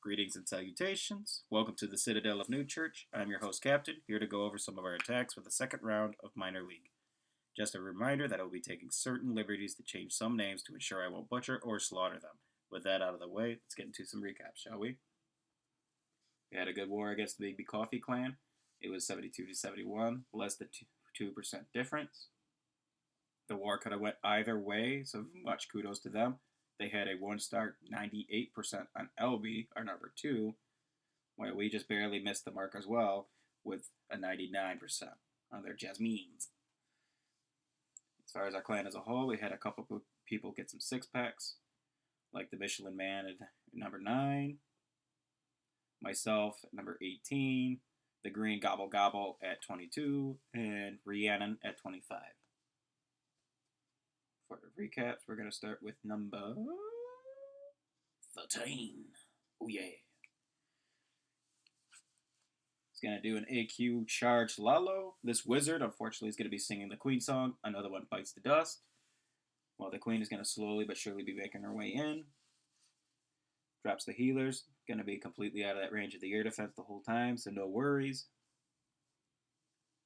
Greetings and salutations. Welcome to the Citadel of New Church. I'm your host, Captain, here to go over some of our attacks for the second round of Minor League. Just a reminder that I will be taking certain liberties to change some names to ensure I won't butcher or slaughter them. With that out of the way, let's get into some recaps, shall we? We had a good war against the BIH Coffee Clan. It was 72 to 71, less than 2% difference. The war could have went either way, so much kudos to them. They had a 1-star 98% on LB, our number 2, while we just barely missed the mark as well with a 99% on their Jasmines. As far as our clan as a whole, we had a couple of people get some 6-packs, like the Michelin Man at number 9, myself at number 18, the Green Gobble Gobble at 22, and Rhiannon at 25. For the recaps, we're going to start with number 13. Oh, yeah. He's going to do an AQ Charge Lalo. This wizard, unfortunately, is going to be singing the Queen song. Another one bites the dust. While the Queen is going to slowly but surely be making her way in. Drops the healers. Going to be completely out of that range of the air defense the whole time, so no worries.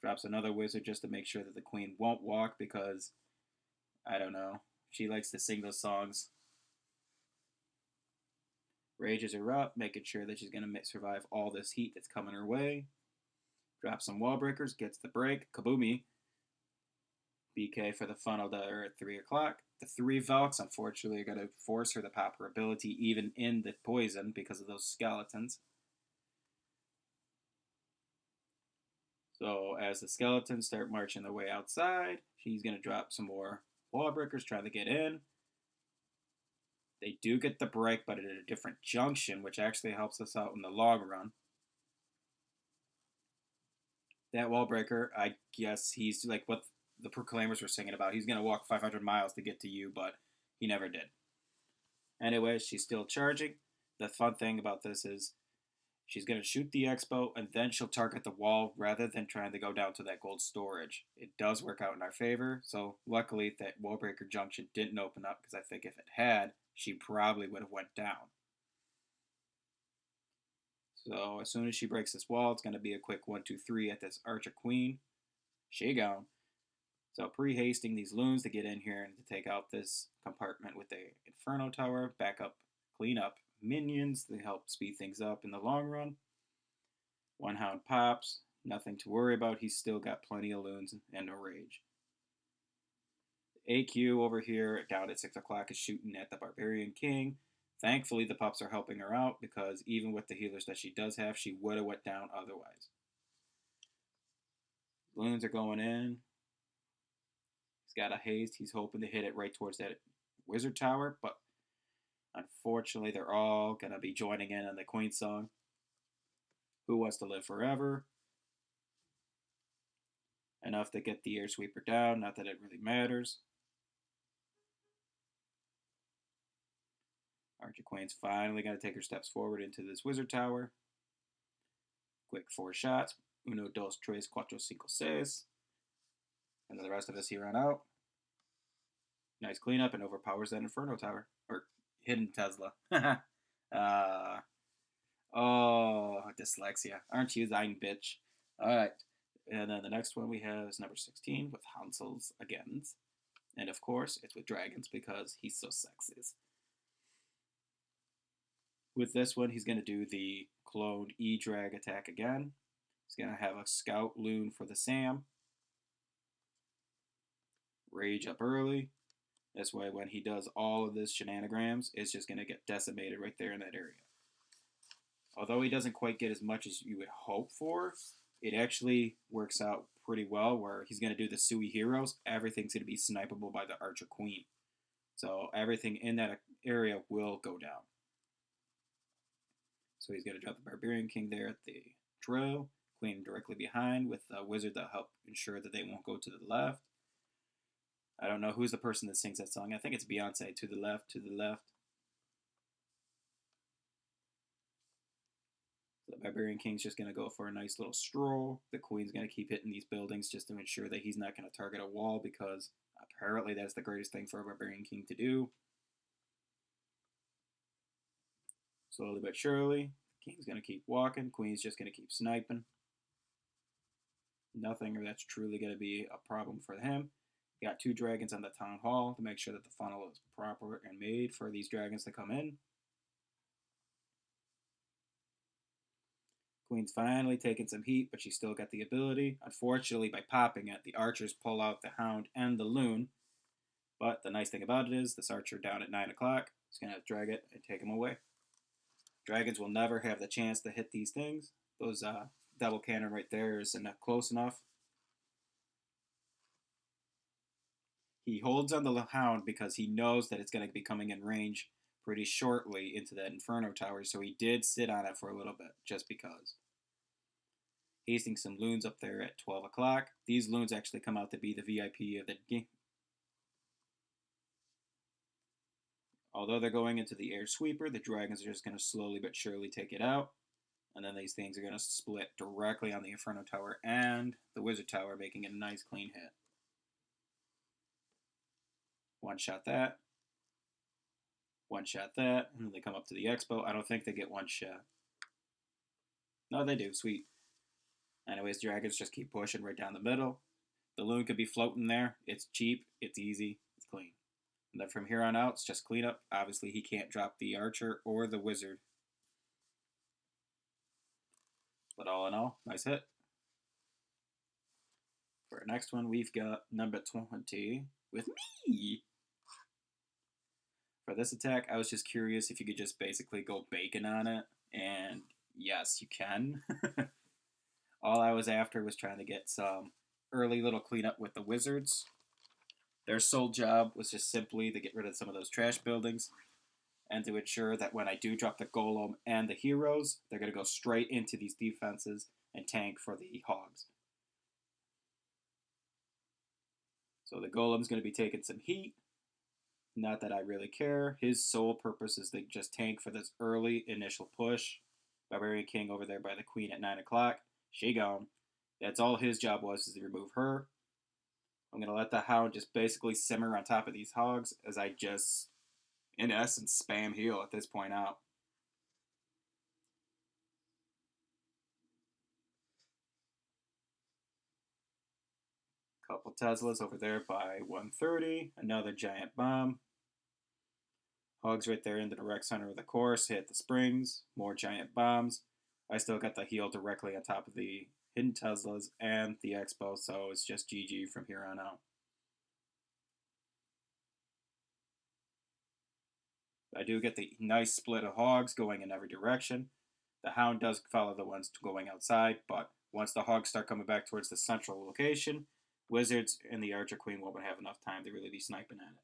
Drops another wizard just to make sure that the Queen won't walk because, I don't know, she likes to sing those songs. Rages her up, making sure that she's going to survive all this heat that's coming her way. Drops some wall breakers, gets the break. Kaboomy. BK for the funnel there at 3 o'clock. The 3 Valks, unfortunately, are going to force her to pop her ability even in the poison because of those skeletons. So as the skeletons start marching their way outside, she's going to drop some more wall breakers, trying to get in. They do get the break, but at a different junction, which actually helps us out in the long run. That wall breaker, I guess he's like what the Proclaimers were singing about. He's going to walk 500 miles to get to you, but he never did. Anyway, she's still charging. The fun thing about this is she's going to shoot the Expo, and then she'll target the wall rather than trying to go down to that gold storage. It does work out in our favor, so luckily that wall breaker junction didn't open up, because I think if it had, she probably would have went down. So as soon as she breaks this wall, it's going to be a quick 1-2-3 at this Archer Queen. She gone. So pre-hasting these loons to get in here and to take out this compartment with the Inferno Tower, back up, clean up minions to help speed things up in the long run. One hound pops, nothing to worry about. He's still got plenty of loons and no rage. AQ over here down at 6 o'clock is shooting at the Barbarian King. Thankfully, the pups are helping her out because even with the healers that she does have, she would have went down otherwise. Loons are going in. He's got a haste. He's hoping to hit it right towards that wizard tower, but unfortunately, they're all going to be joining in on the Queen song. Who Wants to Live Forever? Enough to get the air sweeper down, not that it really matters. Archer Queen's finally going to take her steps forward into this wizard tower. Quick 4 shots. 1, 2, 3, 4, 5, 6. And then the rest of us here on out. Nice cleanup and overpowers that Inferno Tower. Or Hidden Tesla. Oh, dyslexia. Aren't you thine bitch? Alright. And then the next one we have is number 16 with Hansel's again. And of course, it's with dragons because he's so sexist. With this one, he's going to do the cloned E-Drag attack again. He's going to have a Scout Loon for the Sam. Rage up early. This way, when he does all of this shenanigans, it's just going to get decimated right there in that area. Although he doesn't quite get as much as you would hope for, it actually works out pretty well where he's going to do the Sui Heroes. Everything's going to be snipeable by the Archer Queen. So everything in that area will go down. So he's going to drop the Barbarian King there at the drill. Queen directly behind with the Wizard to help ensure that they won't go to the left. I don't know who's the person that sings that song. I think it's Beyonce. To the left, to the left. The Barbarian King's just going to go for a nice little stroll. The Queen's going to keep hitting these buildings just to ensure that he's not going to target a wall because apparently that's the greatest thing for a Barbarian King to do. Slowly but surely, king's going to keep walking. Queen's just going to keep sniping. Nothing that's truly going to be a problem for him. Got 2 dragons on the town hall to make sure that the funnel is proper and made for these dragons to come in. Queen's finally taking some heat, but she's still got the ability. Unfortunately, by popping it, the archers pull out the hound and the loon. But the nice thing about it is, this archer down at 9 o'clock is going to drag it and take him away. Dragons will never have the chance to hit these things. Those double cannon right there isn't close enough. He holds on the hound because he knows that it's going to be coming in range pretty shortly into that Inferno Tower, so he did sit on it for a little bit, just because. Hasting some loons up there at 12 o'clock. These loons actually come out to be the VIP of the game. Although they're going into the air sweeper, the dragons are just going to slowly but surely take it out. And then these things are going to split directly on the Inferno Tower and the Wizard Tower, making it a nice clean hit. One shot that. One shot that. And then they come up to the Expo. I don't think they get one shot. No, they do. Sweet. Anyways, dragons just keep pushing right down the middle. The loon could be floating there. It's cheap. It's easy. It's clean. And then from here on out, it's just cleanup. Obviously, he can't drop the archer or the wizard. But all in all, nice hit. For our next one, we've got number 20 with me. For this attack, I was just curious if you could just basically go bacon on it. And yes, you can. All I was after was trying to get some early little cleanup with the wizards. Their sole job was just simply to get rid of some of those trash buildings and to ensure that when I do drop the golem and the heroes, they're going to go straight into these defenses and tank for the hogs. So the golem's going to be taking some heat. Not that I really care. His sole purpose is to just tank for this early initial push. Barbarian King over there by the Queen at 9 o'clock. She gone. That's all his job was, is to remove her. I'm going to let the hound just basically simmer on top of these hogs as I just, in essence, spam heal at this point out. Couple Teslas over there by 130. Another giant bomb. Hogs right there in the direct center of the course. Hit the springs. More giant bombs. I still got the heal directly on top of the hidden Teslas and the Expo, so it's just GG from here on out. I do get the nice split of hogs going in every direction. The hound does follow the ones going outside, but once the hogs start coming back towards the central location, wizards and the archer queen won't have enough time to really be sniping at it.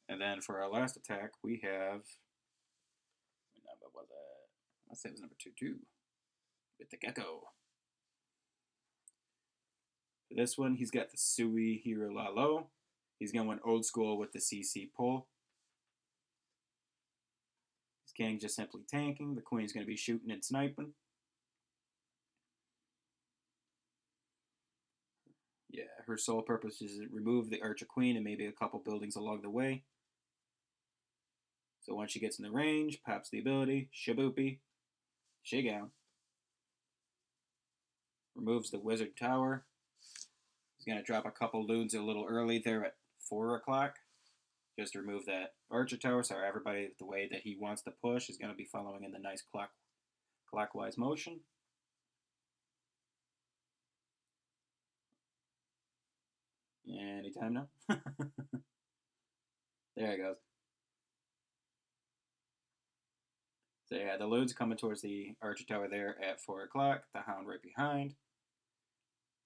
And then for our last attack, we have, what number was it? Let's say it was number 2 with the gecko. For this one, he's got the Sui Hero Lalo. He's going old school with the CC pull. His king's just simply tanking. The queen's going to be shooting and sniping. Yeah, her sole purpose is to remove the archer queen and maybe a couple buildings along the way. So once she gets in the range, pops the ability, shaboopy, shigown. Removes the wizard tower. He's going to drop a couple loons a little early there at 4 o'clock. Just to remove that archer tower, so everybody, the way that he wants to push, is going to be following in the nice clockwise motion. Anytime now. There it goes. So yeah, the loons coming towards the archer tower there at 4 o'clock. The hound right behind.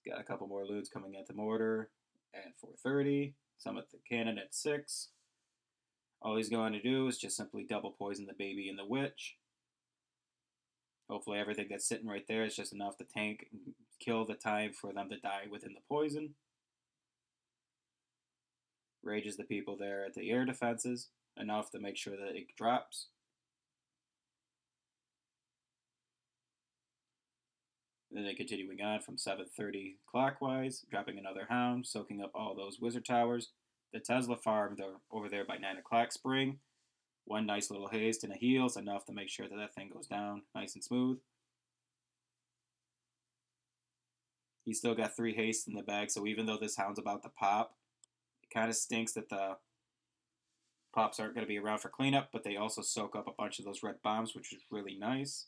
Got a couple more loons coming at the mortar at 4:30. Some at the cannon at 6. All he's going to do is just simply double poison the baby and the witch. Hopefully everything that's sitting right there is just enough to tank and kill the time for them to die within the poison. Rages the people there at the air defenses enough to make sure that it drops. And then continuing on from 7:30 clockwise, dropping another hound, soaking up all those wizard towers. The Tesla farm over there by 9 o'clock spring. One nice little haste and a heals, enough to make sure that that thing goes down nice and smooth. He's still got 3 hastes in the bag, so even though this hound's about to pop, it kind of stinks that the pops aren't going to be around for cleanup, but they also soak up a bunch of those red bombs, which is really nice.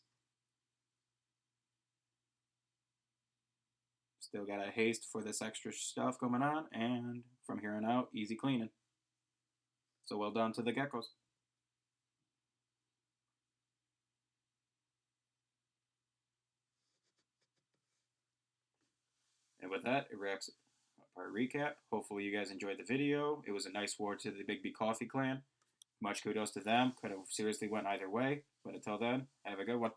Still got a haste for this extra stuff going on, and from here on out, easy cleaning. So well done to the geckos. And with that, it wraps up our recap. Hopefully you guys enjoyed the video. It was a nice war to the Big B Coffee Clan. Much kudos to them. Could have seriously went either way. But until then, have a good one.